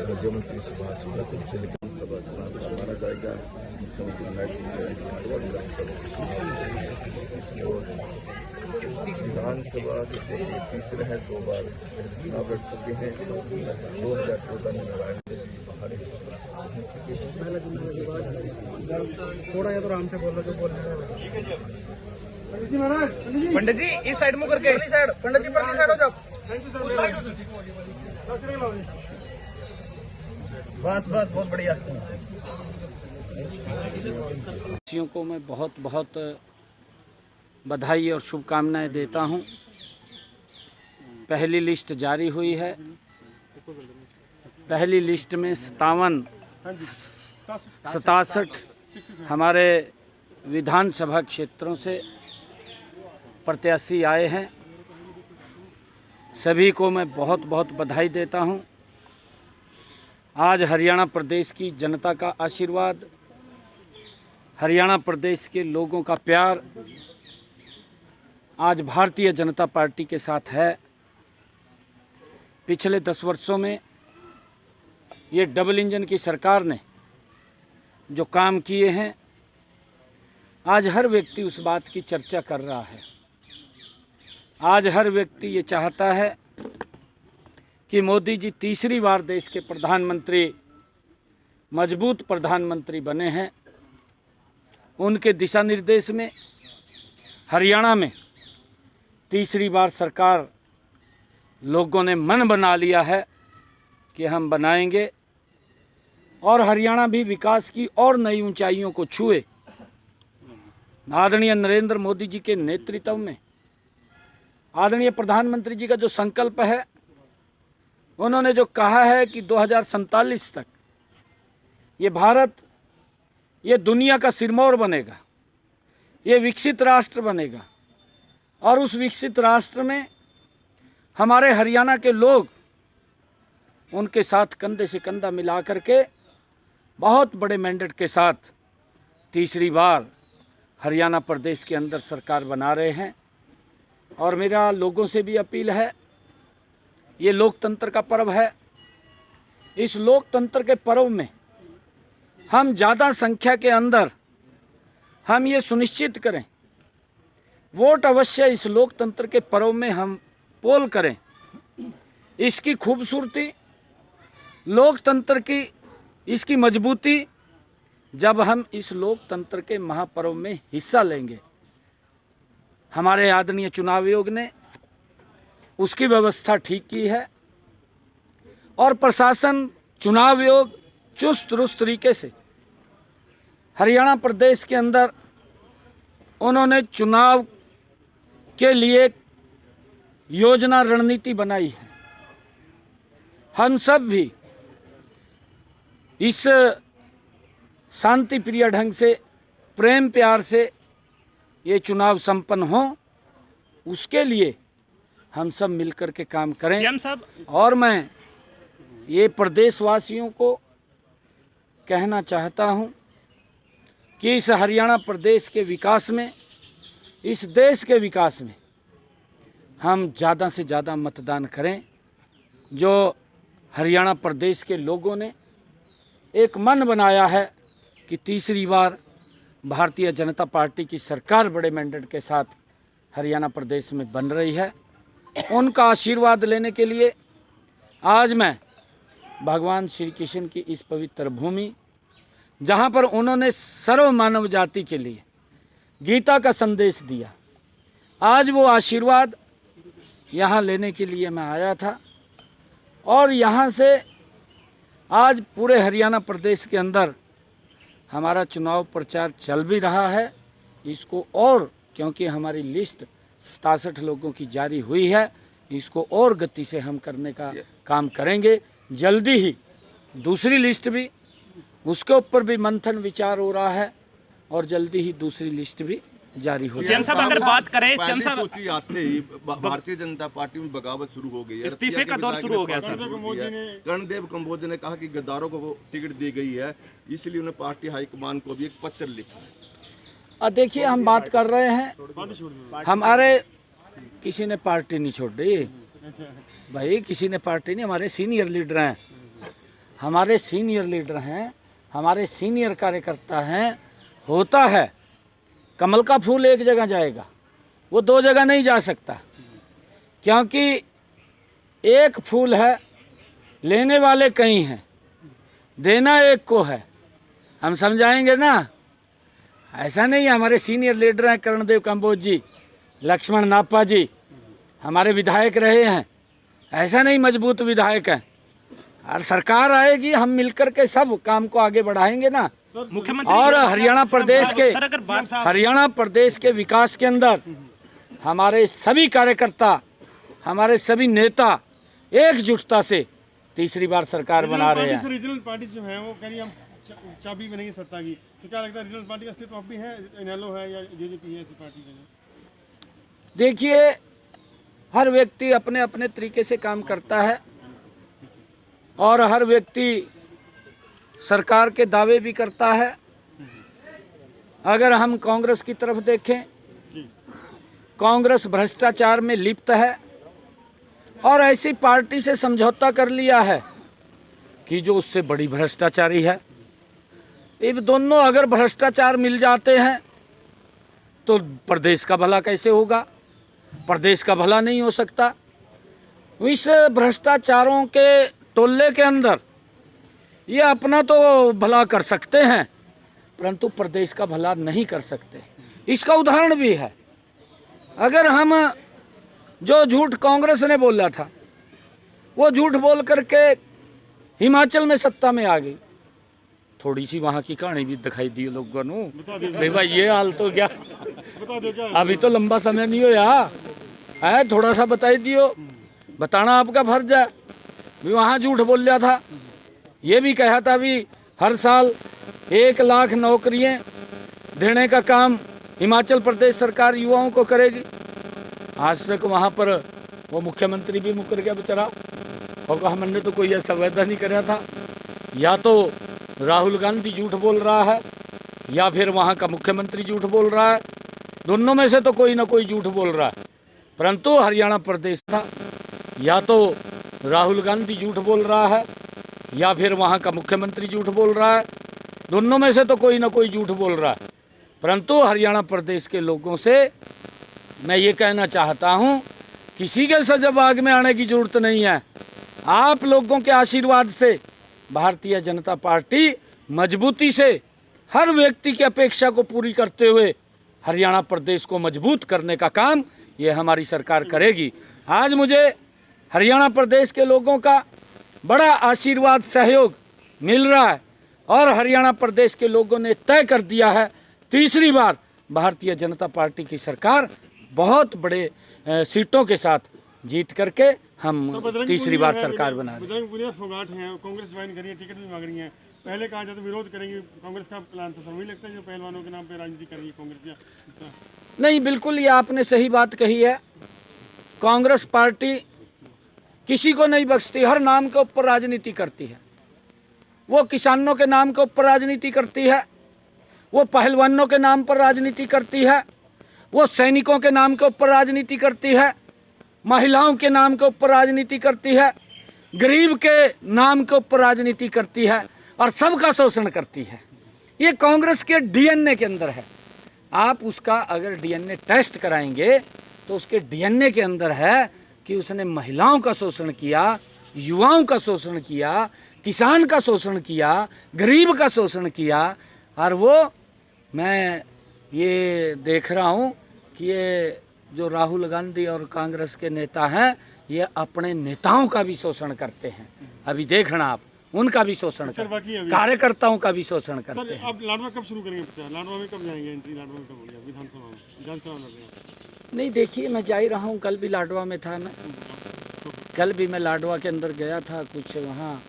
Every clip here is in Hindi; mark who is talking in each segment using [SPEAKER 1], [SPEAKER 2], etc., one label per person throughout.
[SPEAKER 1] राज्य मंत्री सुभाष विधानसभा चुनाव का माना जाएगा। विधानसभा के तीसरे हैं, 2 बार चुनाव लड़ चुके हैं। 2014 में नारायण देवी बाहर
[SPEAKER 2] थोड़ा या तो आराम से बोलो जो बोलने
[SPEAKER 3] पंडित जी इस साइड में करके पंडित जी पर साइड हो जाओ। बस बस बहुत बढ़िया।
[SPEAKER 4] वासियों को मैं बहुत बहुत बधाई और शुभकामनाएं देता हूं। पहली लिस्ट जारी हुई है। पहली लिस्ट में 67 हमारे विधानसभा क्षेत्रों से प्रत्याशी आए हैं। सभी को मैं बहुत बहुत बधाई देता हूं। आज हरियाणा प्रदेश की जनता का आशीर्वाद, हरियाणा प्रदेश के लोगों का प्यार आज भारतीय जनता पार्टी के साथ है। पिछले 10 वर्षों में ये डबल इंजन की सरकार ने जो काम किए हैं, आज हर व्यक्ति उस बात की चर्चा कर रहा है। आज हर व्यक्ति ये चाहता है कि मोदी जी तीसरी बार देश के प्रधानमंत्री, मजबूत प्रधानमंत्री बने हैं। उनके दिशा निर्देश में हरियाणा में तीसरी बार सरकार लोगों ने मन बना लिया है कि हम बनाएंगे और हरियाणा भी विकास की और नई ऊंचाइयों को छुए। आदरणीय नरेंद्र मोदी जी के नेतृत्व में आदरणीय प्रधानमंत्री जी का जो संकल्प है, उन्होंने जो कहा है कि 2047 तक ये भारत, ये दुनिया का सिरमौर बनेगा, ये विकसित राष्ट्र बनेगा और उस विकसित राष्ट्र में हमारे हरियाणा के लोग उनके साथ कंधे से कंधा मिला करके बहुत बड़े मैंडेट के साथ तीसरी बार हरियाणा प्रदेश के अंदर सरकार बना रहे हैं। और मेरा लोगों से भी अपील है, ये लोकतंत्र का पर्व है। इस लोकतंत्र के पर्व में हम ज़्यादा संख्या के अंदर हम ये सुनिश्चित करें, वोट अवश्य इस लोकतंत्र के पर्व में हम पोल करें। इसकी खूबसूरती, लोकतंत्र की इसकी मजबूती, जब हम इस लोकतंत्र के महापर्व में हिस्सा लेंगे। हमारे आदरणीय चुनाव आयोग ने उसकी व्यवस्था ठीक की है और प्रशासन, चुनाव आयोग चुस्त दुरुस्त तरीके से हरियाणा प्रदेश के अंदर उन्होंने चुनाव के लिए योजना, रणनीति बनाई है। हम सब भी इस शांति प्रिय ढंग से, प्रेम प्यार से ये चुनाव संपन्न हो, उसके लिए हम सब मिलकर के काम करें। और मैं ये प्रदेशवासियों को कहना चाहता हूं कि इस हरियाणा प्रदेश के विकास में, इस देश के विकास में हम ज़्यादा से ज़्यादा मतदान करें। जो हरियाणा प्रदेश के लोगों ने एक मन बनाया है कि तीसरी बार भारतीय जनता पार्टी की सरकार बड़े मैंडेट के साथ हरियाणा प्रदेश में बन रही है, उनका आशीर्वाद लेने के लिए आज मैं भगवान श्री कृष्ण की इस पवित्र भूमि, जहाँ पर उन्होंने सर्व मानव जाति के लिए गीता का संदेश दिया, आज वो आशीर्वाद यहाँ लेने के लिए मैं आया था। और यहाँ से आज पूरे हरियाणा प्रदेश के अंदर हमारा चुनाव प्रचार चल भी रहा है। इसको और, क्योंकि हमारी लिस्ट 67 लोगों की जारी हुई है, इसको और गति से हम करने का काम करेंगे। जल्दी ही दूसरी लिस्ट भी, उसके ऊपर भी मंथन विचार हो रहा है और जल्दी ही दूसरी लिस्ट भी जारी हो
[SPEAKER 3] सीएम साहब अगर बात करें, सीएम साहब
[SPEAKER 1] सूची आते ही भारतीय जनता पार्टी में बगावत शुरू हो गई है,
[SPEAKER 3] इस्तीफे का दौर शुरू हो गया सर।
[SPEAKER 1] कर्णदेव कंबोज ने कहा कि गद्दारों को वो टिकट दी गई है, इसलिए उन्हें पार्टी हाईकमान को भी एक पत्र लिखा है।
[SPEAKER 4] देखिए, हम बात कर रहे हैं, हमारे किसी ने पार्टी नहीं छोड़ दी भाई, किसी ने पार्टी नहीं, हमारे सीनियर लीडर हैं, हमारे सीनियर लीडर हैं, हमारे सीनियर कार्यकर्ता हैं। होता है कमल का फूल एक जगह जाएगा, वो दो जगह नहीं जा सकता, क्योंकि एक फूल है, लेने वाले कई हैं, देना एक को है। हम समझाएंगे ना, ऐसा नहीं है। हमारे सीनियर लीडर हैं कर्णदेव कंबोज जी, लक्ष्मण नापा जी हमारे विधायक रहे हैं, ऐसा नहीं मजबूत विधायक हैं। और सरकार आएगी, हम मिलकर के सब काम को आगे बढ़ाएंगे ना।
[SPEAKER 3] मुख्यमंत्री
[SPEAKER 4] और हरियाणा प्रदेश के विकास के अंदर हमारे सभी कार्यकर्ता, हमारे सभी नेता एकजुटता से तीसरी बार सरकार बना रहे हैं।
[SPEAKER 2] रीजनल पार्टी जो है वो कह रही हम चाबी बनेगी सत्ता की, तो क्या लगता है रीजनल पार्टी का अस्तित्व अब भी है, इनेलो है या जेजेपी है, ऐसी पार्टी है?
[SPEAKER 4] देखिए, हर व्यक्ति अपने अपने तरीके से काम करता है और हर व्यक्ति सरकार के दावे भी करता है। अगर हम कांग्रेस की तरफ देखें, कांग्रेस भ्रष्टाचार में लिप्त है और ऐसी पार्टी से समझौता कर लिया है कि जो उससे बड़ी भ्रष्टाचारी है। ये दोनों अगर भ्रष्टाचार मिल जाते हैं तो प्रदेश का भला कैसे होगा? प्रदेश का भला नहीं हो सकता। इस भ्रष्टाचारों के टोले के अंदर ये अपना तो भला कर सकते हैं, परंतु प्रदेश का भला नहीं कर सकते। इसका उदाहरण भी है। अगर हम जो झूठ कांग्रेस ने बोला था, वो झूठ बोल करके हिमाचल में सत्ता में आ गई, थोड़ी सी वहाँ की कहानी भी दिखाई दी लोगों ने। भाई ये हाल तो क्या, अभी तो लंबा समय नहीं होया है, थोड़ा सा बताई दियो, बताना आपका फर्ज है। भी वहाँ झूठ बोल लिया था, ये भी कहा था भी हर साल 1 लाख नौकरियाँ देने का काम हिमाचल प्रदेश सरकार युवाओं को करेगी। आज तक वहाँ पर वो मुख्यमंत्री भी मुकर गया बेचारा, और कहा हमने तो कोई ऐसा वायदा नहीं कराया था। या तो राहुल गांधी झूठ बोल रहा है या फिर वहाँ का मुख्यमंत्री झूठ बोल रहा है, दोनों में से तो कोई ना कोई झूठ बोल रहा है। परंतु हरियाणा प्रदेश था, या तो राहुल गांधी झूठ बोल रहा है या फिर वहाँ का मुख्यमंत्री झूठ बोल रहा है, दोनों में से तो कोई ना कोई झूठ बोल रहा है। परंतु हरियाणा प्रदेश के लोगों से मैं ये कहना चाहता हूँ, किसी के सजाबाग में आने की जरूरत नहीं है। आप लोगों के आशीर्वाद से भारतीय जनता पार्टी मजबूती से हर व्यक्ति की अपेक्षा को पूरी करते हुए हरियाणा प्रदेश को मजबूत करने का काम ये हमारी सरकार करेगी। आज मुझे हरियाणा प्रदेश के लोगों का बड़ा आशीर्वाद सहयोग मिल रहा है और हरियाणा प्रदेश के लोगों ने तय कर दिया है, तीसरी बार भारतीय जनता पार्टी की सरकार बहुत बड़े सीटों के साथ जीत करके हम तीसरी बार सरकार बना रहे हैं।
[SPEAKER 2] बजरंग पुनिया फोगाट हैं, कांग्रेस ज्वाइन करी है, टिकट भी मांग रही हैं। पहले कहा जाता विरोध करेंगे, कांग्रेस का प्लान था। मुझे लगता है जो पहलवानों के नाम पे राजनीति कर रही है कांग्रेस या
[SPEAKER 4] नहीं, बिल्कुल ये आपने सही बात कही है। कांग्रेस पार्टी किसी को नहीं बख्शती, हर नाम के ऊपर राजनीति करती है। वो किसानों के नाम के ऊपर राजनीति करती है, वो पहलवानों के नाम पर राजनीति करती है, वो सैनिकों के नाम के ऊपर राजनीति करती है, महिलाओं के नाम के ऊपर राजनीति करती है, गरीब के नाम के ऊपर राजनीति करती है और सबका शोषण करती है। ये कांग्रेस के डीएनए के अंदर है। आप उसका अगर डीएनए टेस्ट कराएंगे तो उसके डीएनए के अंदर है कि उसने महिलाओं का शोषण किया, युवाओं का शोषण किया, किसान का शोषण किया, गरीब का शोषण किया। और वो मैं ये देख रहा हूँ कि ये जो राहुल गांधी और कांग्रेस के नेता हैं, ये अपने नेताओं का भी शोषण करते हैं। अभी देखना आप, उनका भी शोषण करते हैं, कार्यकर्ताओं का भी शोषण करते हैं।
[SPEAKER 2] अब लाडवा कब शुरू करेंगे? लाडवा में कब जाएंगे? एंट्री लाडवा में कब हो गया? विधानसभा में विधानसभा लड़ रहे हैं?
[SPEAKER 4] नहीं, देखिए मैं जा ही रहा हूँ, कल भी लाडवा में था मैं, कल भी मैं लाडवा के अंदर गया था। कुछ वहाँ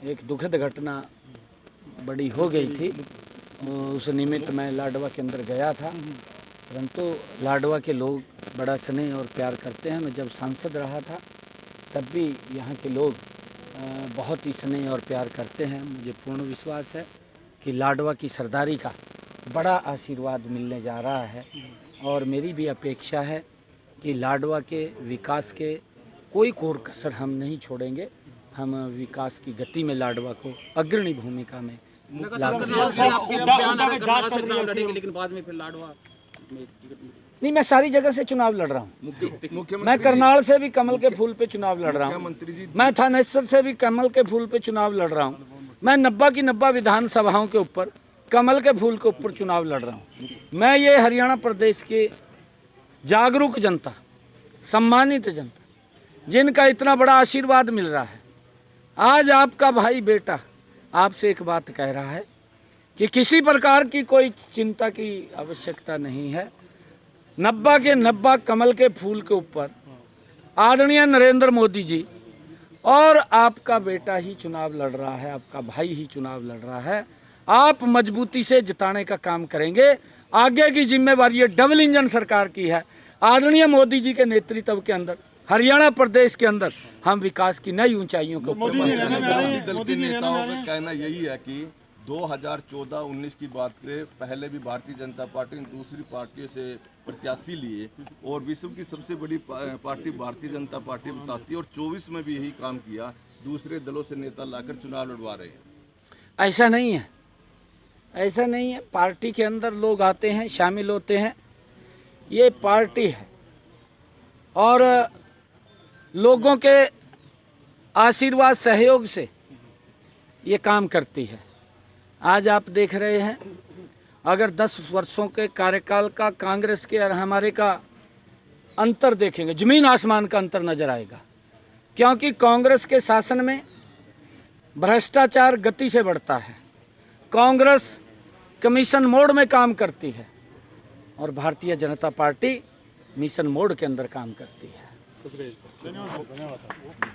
[SPEAKER 4] एक दुखद घटना बड़ी हो गई थी, उस निमित्त मैं लाडवा के अंदर गया था, परंतु लाडवा के लोग बड़ा स्नेह और प्यार करते हैं। मैं जब सांसद रहा था तब भी यहाँ के लोग बहुत ही स्नेह और प्यार करते हैं। मुझे पूर्ण विश्वास है कि लाडवा की सरदारी का बड़ा आशीर्वाद मिलने जा रहा है और मेरी भी अपेक्षा है कि लाडवा के विकास के कोई कोर कसर हम नहीं छोड़ेंगे। हम विकास की गति में लाडवा को अग्रणी भूमिका में
[SPEAKER 3] लेकिन बाद में फिर लाडवा
[SPEAKER 4] नहीं, मैं सारी जगह से चुनाव लड़ रहा हूँ। मैं करनाल से भी कमल के फूल पे चुनाव लड़ रहा हूँ। मैं थानेसर से भी कमल के फूल पे चुनाव लड़ रहा हूँ। मैं 90 की 90 विधानसभाओं के ऊपर कमल के फूल के ऊपर चुनाव लड़ रहा हूँ। मैं ये हरियाणा प्रदेश के जागरूक जनता, सम्मानित जनता, जिनका इतना बड़ा आशीर्वाद मिल रहा है, आज आपका भाई बेटा आपसे एक बात कह रहा है कि किसी प्रकार की कोई चिंता की आवश्यकता नहीं है। 90 के 90 कमल के फूल के ऊपर आदरणीय नरेंद्र मोदी जी और आपका बेटा ही चुनाव लड़ रहा है, आपका भाई ही चुनाव लड़ रहा है। आप मजबूती से जिताने का काम करेंगे। आगे की जिम्मेवारी ये डबल इंजन सरकार की है। आदरणीय मोदी जी के नेतृत्व के अंदर हरियाणा प्रदेश के अंदर हम विकास की नई ऊंचाइयों को
[SPEAKER 1] विरोधी दल के नेताओं का कहना यही है कि 2014-19 की बात करें, पहले भी भारतीय जनता पार्टी ने दूसरी पार्टियों से प्रत्याशी लिए और विश्व की सबसे बड़ी पार्टी भारतीय जनता पार्टी बताती है और 24 में भी यही काम किया, दूसरे दलों से नेता लाकर चुनाव लड़वा रहे हैं।
[SPEAKER 4] ऐसा नहीं है, ऐसा नहीं है। पार्टी के अंदर लोग आते हैं, शामिल होते हैं। ये पार्टी है और लोगों के आशीर्वाद सहयोग से ये काम करती है। आज आप देख रहे हैं, अगर 10 वर्षों के कार्यकाल का कांग्रेस के और हमारे का अंतर देखेंगे, ज़मीन आसमान का अंतर नज़र आएगा। क्योंकि कांग्रेस के शासन में भ्रष्टाचार गति से बढ़ता है, कांग्रेस कमीशन मोड में काम करती है और Bharatiya Janata party mission mode के अंदर काम करती है।
[SPEAKER 2] धन्यवाद।